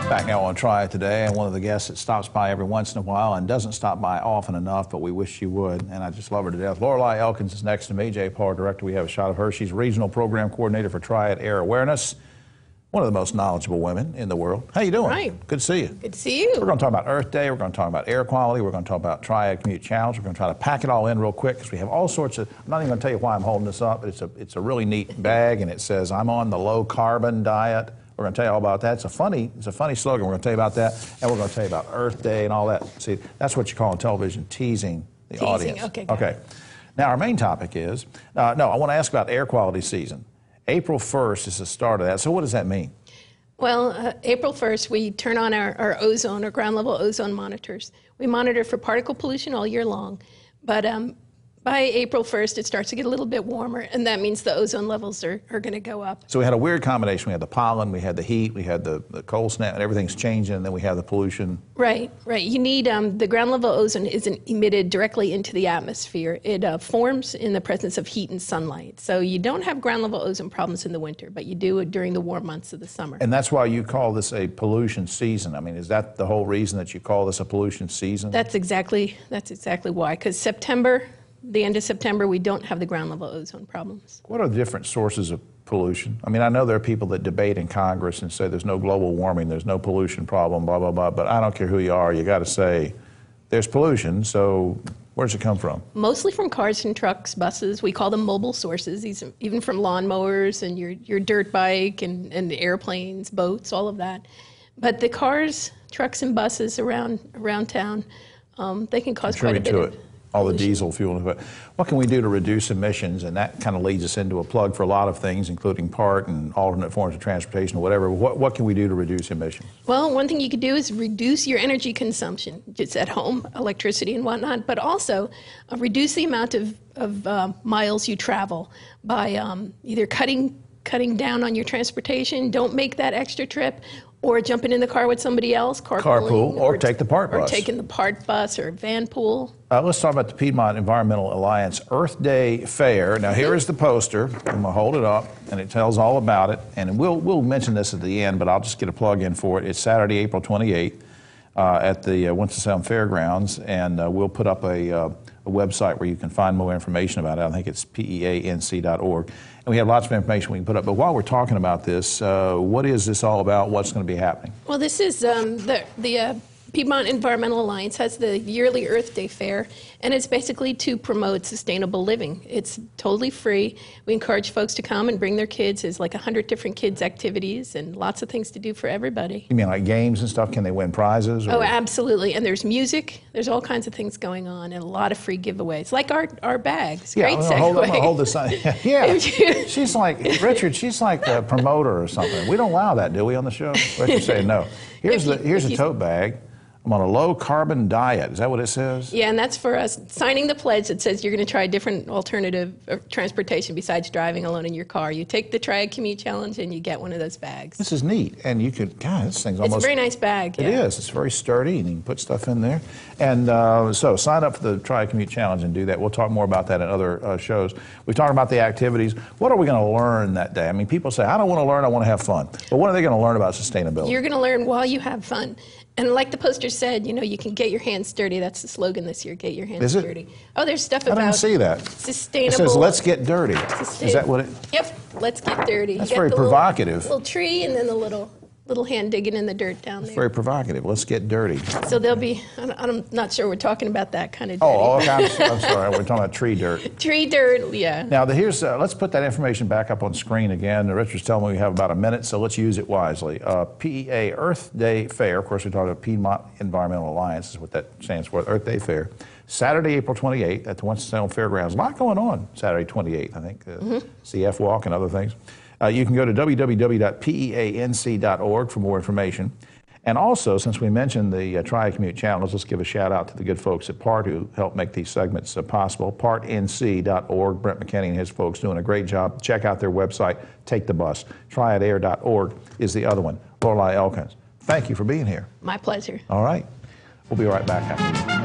Back now on Triad today, and one of the guests that stops by every once in a while and doesn't stop by often enough, but we wish she would, and I just love her to death. Lorelei Elkins is next to me, J-Par Director. We have a shot of her. She's Regional Program Coordinator for Triad Air Awareness, one of the most knowledgeable women in the world. How you doing? Right. Good to see you. Good to see you. We're going to talk about Earth Day. We're going to talk about air quality. We're going to talk about Triad Commute Challenge. We're going to try to pack it all in real quick because we have all sorts of, I'm not even going to tell you why I'm holding this up, but it's a really neat bag, and it says, I'm on the low carbon diet. We're going to tell you all about that. It's a funny slogan. We're going to tell you about that, and we're going to tell you about Earth Day and all that. See, that's what you call in television teasing the audience. Okay. Now, our main topic is, I want to ask about air quality season. April 1st is the start of that. So what does that mean? Well, April 1st, we turn on our ozone, our ground level ozone monitors. We monitor for particle pollution all year long, but by April 1st, it starts to get a little bit warmer, and that means the ozone levels are going to go up. So we had a weird combination. We had the pollen, we had the heat, we had the cold snap, and everything's changing, and then we have the pollution. Right. You need, the ground level ozone isn't emitted directly into the atmosphere. It forms in the presence of heat and sunlight. So you don't have ground level ozone problems in the winter, but you do it during the warm months of the summer. And that's why you call this a pollution season. I mean, is that the whole reason that you call this a pollution season? That's exactly why, because the end of September, we don't have the ground level ozone problems. What are the different sources of pollution? I mean, I know there are people that debate in Congress and say there's no global warming, there's no pollution problem, blah, blah, blah, but I don't care who you are, you got to say there's pollution, so where does it come from? Mostly from cars and trucks, buses. We call them mobile sources, these, even from lawnmowers and your dirt bike and airplanes, boats, all of that. But the cars, trucks, and buses around town, they can cause quite a bit of all the diesel fuel. What can we do to reduce emissions? And that kind of leads us into a plug for a lot of things, including PART and alternate forms of transportation or whatever. What can we do to reduce emissions? Well, one thing you could do is reduce your energy consumption, just at home, electricity and whatnot, but also reduce the amount of miles you travel by either cutting down on your transportation, don't make that extra trip, or jumping in the car with somebody else, carpool, or take the PART bus. Or taking the PART bus or van pool. Let's talk about the Piedmont Environmental Alliance Earth Day Fair. Now, here is the poster. I'm going to hold it up, and it tells all about it. And we'll mention this at the end, but I'll just get a plug in for it. It's Saturday, April 28th at the Winston-Salem Fairgrounds, and we'll put up a website where you can find more information about it. I think it's peanc.org. And we have lots of information we can put up. But while we're talking about this, what is this all about? What's going to be happening? Well, this is the Piedmont Environmental Alliance has the yearly Earth Day Fair, and it's basically to promote sustainable living. It's totally free. We encourage folks to come and bring their kids. There's like 100 different kids' activities and lots of things to do for everybody. You mean like games and stuff? Can they win prizes? Oh, absolutely. And there's music. There's all kinds of things going on, and a lot of free giveaways, like our bags. Yeah, great segue. Hold this on. Yeah, she's like, Richard, she's like the promoter or something. We don't allow that, do we, on the show? Richard saying no. Here's a tote bag. I'm on a low-carbon diet. Is that what it says? Yeah, and that's for us signing the pledge that says you're going to try a different alternative of transportation besides driving alone in your car. You take the Triad Commute Challenge and you get one of those bags. This is neat. And you could, God, this thing's almost... It's a very nice bag. It is. It's very sturdy, and you can put stuff in there. And so sign up for the Triad Commute Challenge and do that. We'll talk more about that in other shows. We've talked about the activities. What are we going to learn that day? I mean, people say, I don't want to learn, I want to have fun. But what are they going to learn about sustainability? You're going to learn while you have fun. And like the poster said, you can get your hands dirty. That's the slogan this year, get your hands dirty. Oh, there's stuff about... I didn't see that. Sustainable... It says, let's get dirty. Is that what it... Yep, let's get dirty. That's very provocative. Little tree and then the little hand digging in the dirt down there. It's very provocative. Let's get dirty. So there'll be... I'm not sure we're talking about that kind of dirty. Oh, okay, I'm sorry. We're talking about tree dirt. Tree dirt, yeah. Now, here's let's put that information back up on screen again. Richard's telling me we have about a minute, so let's use it wisely. PEA Earth Day Fair. Of course, we're talking about Piedmont Environmental Alliance is what that stands for, Earth Day Fair. Saturday, April 28th at the Winston-Salem Fairgrounds. A lot going on Saturday 28th, I think. CF Walk and other things. You can go to www.peanc.org for more information. And also, since we mentioned the Triad Commute Challenge, let's give a shout out to the good folks at PART who help make these segments possible. PartNC.org. Brent McKinney and his folks doing a great job. Check out their website. Take the bus. TriadAir.org is the other one. Lorelei Elkins, thank you for being here. My pleasure. All right. We'll be right back after this.